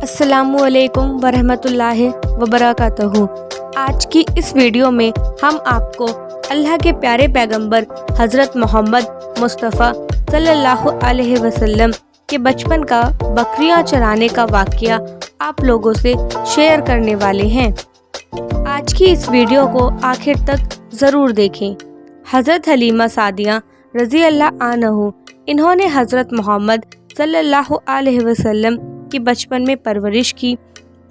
अस्सलामुअलैकुम वरहमतुल्लाहि वबरकातुहू। आज की इस वीडियो में हम आपको अल्लाह के प्यारे पैगंबर हज़रत मोहम्मद मुस्तफ़ा सल्लल्लाहु अलैहि वसल्लम के बचपन का बकरियां चराने का वाक़या आप लोगों से शेयर करने वाले हैं। आज की इस वीडियो को आखिर तक ज़रूर देखें। हज़रत हलीमा सादिया रज़ी अल्लाह अन्हु, इन्होंने हज़रत मोहम्मद सल्लल्लाहु अलैहि वसल्लम की बचपन में परवरिश की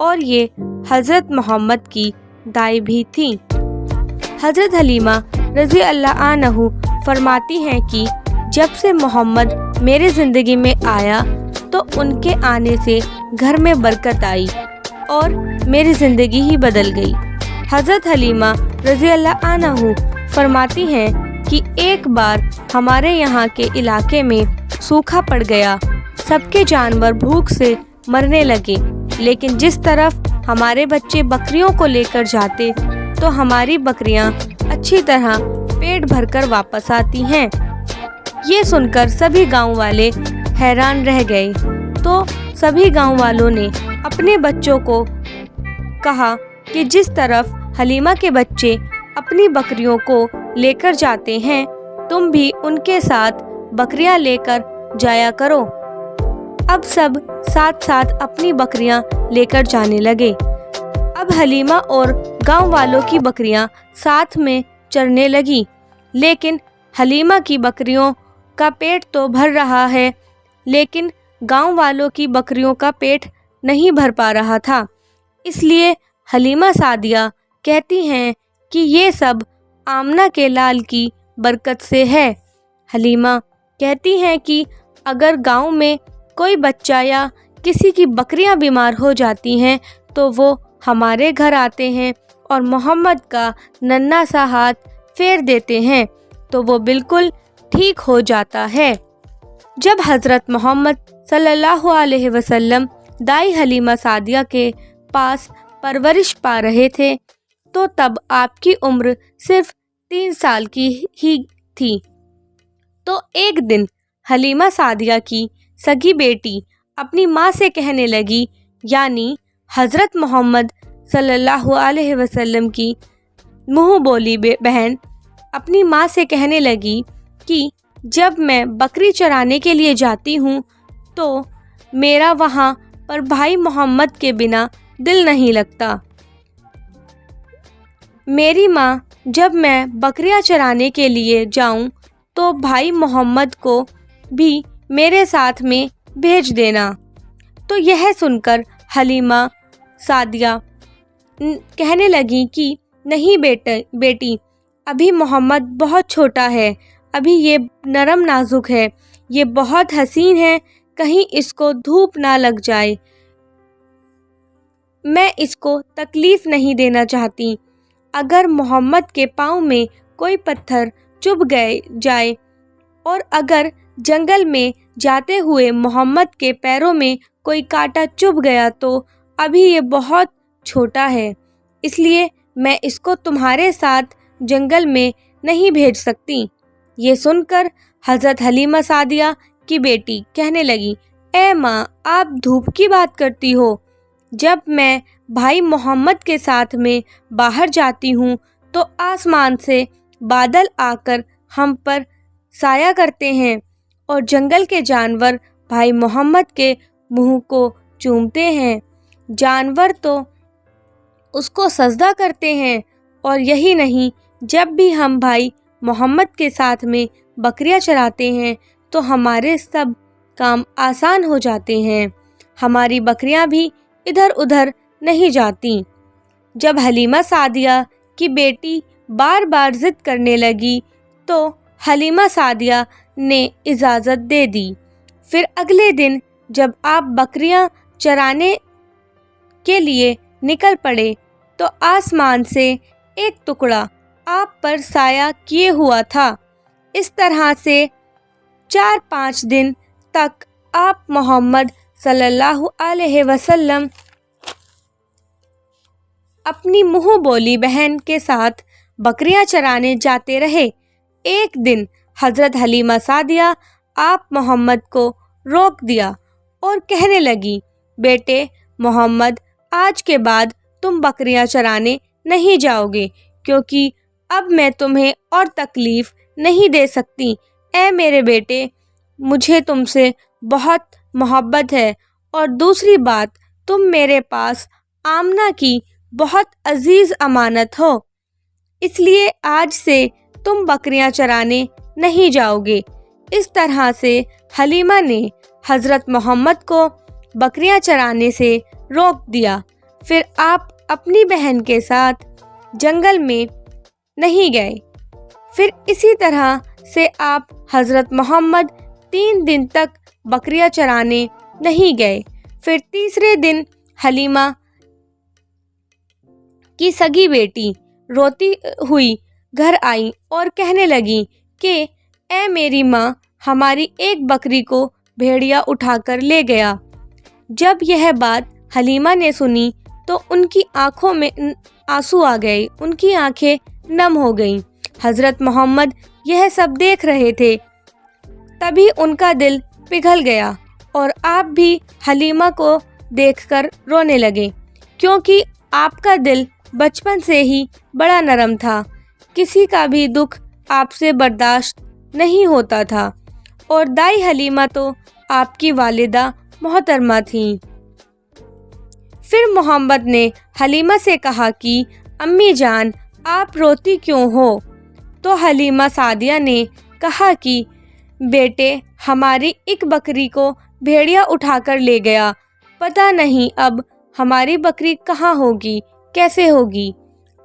और ये हज़रत मोहम्मद की दाई भी थी। हज़रत हलीमा रज़ी अल्लाह अन्हु फरमाती हैं कि जब से मोहम्मद मेरे ज़िंदगी में आया तो उनके आने से घर में बरकत आई और मेरी ज़िंदगी ही बदल गई। हज़रत हलीमा रज़ी अल्लाह अन्हु फरमाती हैं कि एक बार हमारे यहाँ के इलाके में सूखा पड़ गया, सबके जानवर भूख से मरने लगे, लेकिन जिस तरफ हमारे बच्चे बकरियों को लेकर जाते तो हमारी बकरियां अच्छी तरह पेट भरकर वापस आती हैं। ये सुनकर सभी गांव वाले हैरान रह गए, तो सभी गांव वालों ने अपने बच्चों को कहा कि जिस तरफ हलीमा के बच्चे अपनी बकरियों को लेकर जाते हैं, तुम भी उनके साथ बकरियां लेकर जाया करो। अब सब साथ साथ अपनी बकरियां लेकर जाने लगे। अब हलीमा और गांव वालों की बकरियां साथ में चरने लगी, लेकिन हलीमा की बकरियों का पेट तो भर रहा है, लेकिन गांव वालों की बकरियों का पेट नहीं भर पा रहा था। इसलिए हलीमा सादिया कहती हैं कि ये सब आमना के लाल की बरकत से है। हलीमा कहती हैं कि अगर गांव में कोई बच्चा या किसी की बकरियां बीमार हो जाती हैं तो वो हमारे घर आते हैं और मोहम्मद का नन्हा सा हाथ फेर देते हैं तो वो बिल्कुल ठीक हो जाता है। जब हज़रत मोहम्मद सल्लल्लाहु अलैहि वसल्लम दाई हलीमा सादिया के पास परवरिश पा रहे थे तो तब आपकी उम्र सिर्फ 3 साल की ही थी। तो एक दिन हलीमा सादिया की सगी बेटी अपनी माँ से कहने लगी, यानी हज़रत मोहम्मद सल्लल्लाहु अलैहि वसल्लम की मुँह बोली बहन अपनी माँ से कहने लगी कि जब मैं बकरी चराने के लिए जाती हूँ तो मेरा वहाँ पर भाई मोहम्मद के बिना दिल नहीं लगता। मेरी माँ, जब मैं बकरियां चराने के लिए जाऊं तो भाई मोहम्मद को भी मेरे साथ में भेज देना। तो यह सुनकर हलीमा सादिया कहने लगी कि नहीं बेटी, अभी मोहम्मद बहुत छोटा है, अभी ये नरम नाजुक है, ये बहुत हसीन है, कहीं इसको धूप ना लग जाए, मैं इसको तकलीफ़ नहीं देना चाहती। अगर मोहम्मद के पाँव में कोई पत्थर चुभ जाए और अगर जंगल में जाते हुए मोहम्मद के पैरों में कोई कांटा चुभ गया तो अभी ये बहुत छोटा है, इसलिए मैं इसको तुम्हारे साथ जंगल में नहीं भेज सकती। ये सुनकर हज़रत हलीमा सादिया की बेटी कहने लगी, ए माँ, आप धूप की बात करती हो। जब मैं भाई मोहम्मद के साथ में बाहर जाती हूँ तो आसमान से बादल आकर हम पर साया करते हैं और जंगल के जानवर भाई मोहम्मद के मुंह को चूमते हैं, जानवर तो उसको सजदा करते हैं। और यही नहीं, जब भी हम भाई मोहम्मद के साथ में बकरियां चराते हैं तो हमारे सब काम आसान हो जाते हैं, हमारी बकरियां भी इधर उधर नहीं जाती। जब हलीमा सादिया की बेटी बार बार ज़िद करने लगी तो हलीमा सादिया ने इजाज़त दे दी। फिर अगले दिन जब आप बकरियां चराने के लिए निकल पड़े तो आसमान से एक टुकड़ा आप पर साया किए हुआ था। इस तरह से 4-5 दिन तक आप मोहम्मद सल्लल्लाहु अलैहि वसल्लम अपनी मुँह बोली बहन के साथ बकरियां चराने जाते रहे। एक दिन हज़रत हलीमा सादिया आप मोहम्मद को रोक दिया और कहने लगी, बेटे, मोहम्मद आज के बाद तुम बकरियां चराने नहीं जाओगे, क्योंकि अब मैं तुम्हें और तकलीफ नहीं दे सकती। ए मेरे बेटे, मुझे तुमसे बहुत मोहब्बत है, और दूसरी बात, तुम मेरे पास आमना की बहुत अजीज अमानत हो, इसलिए आज से तुम बकरियां चराने नहीं जाओगे। इस तरह से हलीमा ने हज़रत मोहम्मद को बकरियां चराने से रोक दिया। फिर आप अपनी बहन के साथ जंगल में नहीं गए। फिर इसी तरह से आप हज़रत मोहम्मद 3 दिन तक बकरियां चराने नहीं गए। फिर तीसरे दिन हलीमा की सगी बेटी रोती हुई घर आई और कहने लगी कि ए मेरी माँ, हमारी एक बकरी को भेड़िया उठाकर ले गया। जब यह बात हलीमा ने सुनी तो उनकी आंखों में आंसू आ गए, उनकी आंखें नम हो गईं। हज़रत मोहम्मद यह सब देख रहे थे, तभी उनका दिल पिघल गया और आप भी हलीमा को देखकर रोने लगे, क्योंकि आपका दिल बचपन से ही बड़ा नरम था। किसी का भी दुख आपसे बर्दाश्त नहीं होता था, और दाई हलीमा तो आपकी वालिदा मोहतरमा थीं। फिर मोहम्मद ने हलीमा से कहा कि अम्मी जान, आप रोती क्यों हो? तो हलीमा सादिया ने कहा कि बेटे, हमारी एक बकरी को भेड़िया उठाकर ले गया, पता नहीं अब हमारी बकरी कहाँ होगी, कैसे होगी।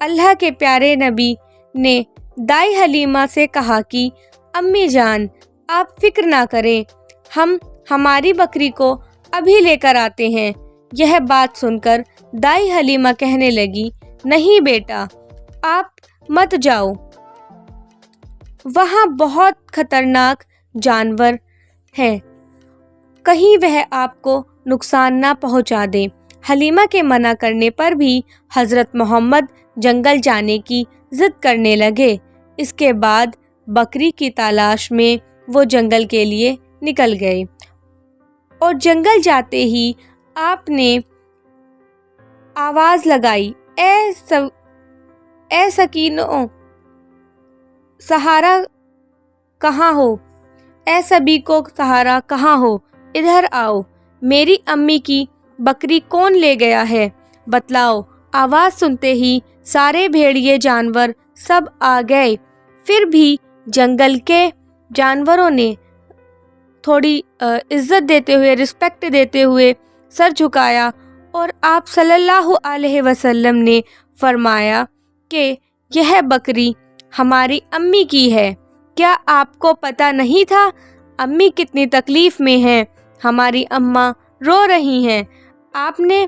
अल्लाह के प्यारे नबी ने दाई हलीमा से कहा कि अम्मी जान, आप फिक्र ना करें, हम हमारी बकरी को अभी लेकर आते हैं। यह बात सुनकर दाई हलीमा कहने लगी, नहीं बेटा, आप मत जाओ, वहाँ बहुत खतरनाक जानवर हैं, कहीं वह आपको नुकसान ना पहुँचा दे। हलीमा के मना करने पर भी हज़रत मोहम्मद जंगल जाने की ज़िद करने लगे। इसके बाद बकरी की तलाश में वो जंगल के लिए निकल गए, और जंगल जाते ही आपने आवाज़ लगाई, ए सकीनो, सहारा कहाँ हो? ए सभी को सहारा कहाँ हो? इधर आओ, मेरी अम्मी की बकरी कौन ले गया है, बतलाओ। आवाज़ सुनते ही सारे भेड़िए जानवर सब आ गए। फिर भी जंगल के जानवरों ने थोड़ी इज्जत देते हुए, रिस्पेक्ट देते हुए सर झुकाया, और आप सल्लल्लाहु अलैहि वसल्लम ने फरमाया कि यह बकरी हमारी अम्मी की है। क्या आपको पता नहीं था अम्मी कितनी तकलीफ़ में हैं, हमारी अम्मा रो रही हैं, आपने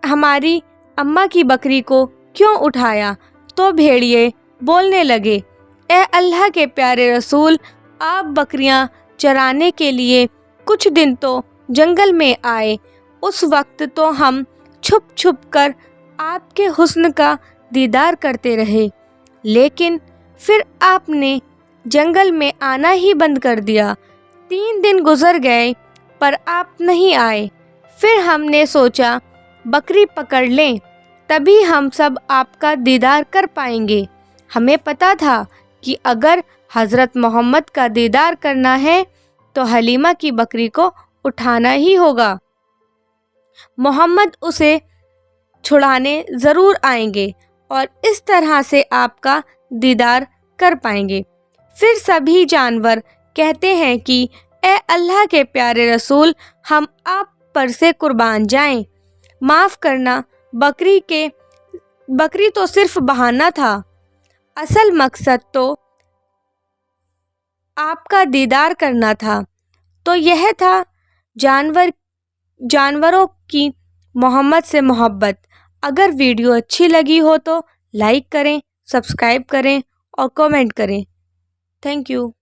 हमारी अम्मा की बकरी को क्यों उठाया? तो भेड़िए बोलने लगे, ए अल्लाह के प्यारे रसूल, आप बकरियां चराने के लिए कुछ दिन तो जंगल में आए, उस वक्त तो हम छुप छुप कर आपके हुस्न का दीदार करते रहे, लेकिन फिर आपने जंगल में आना ही बंद कर दिया। 3 दिन गुजर गए पर आप नहीं आए। फिर हमने सोचा बकरी पकड़ लें, तभी हम सब आपका दीदार कर पाएंगे। हमें पता था कि अगर हज़रत मोहम्मद का दीदार करना है तो हलीमा की बकरी को उठाना ही होगा। मोहम्मद उसे छुड़ाने ज़रूर आएंगे और इस तरह से आपका दीदार कर पाएंगे। फिर सभी जानवर कहते हैं कि ए अल्लाह के प्यारे रसूल, हम आप पर से कुर्बान जाएं। माफ़ करना, बकरी तो सिर्फ बहाना था, असल मकसद तो आपका दीदार करना था। तो यह था जानवरों की मोहम्मद से मोहब्बत। अगर वीडियो अच्छी लगी हो तो लाइक करें, सब्सक्राइब करें और कमेंट करें। Thank you.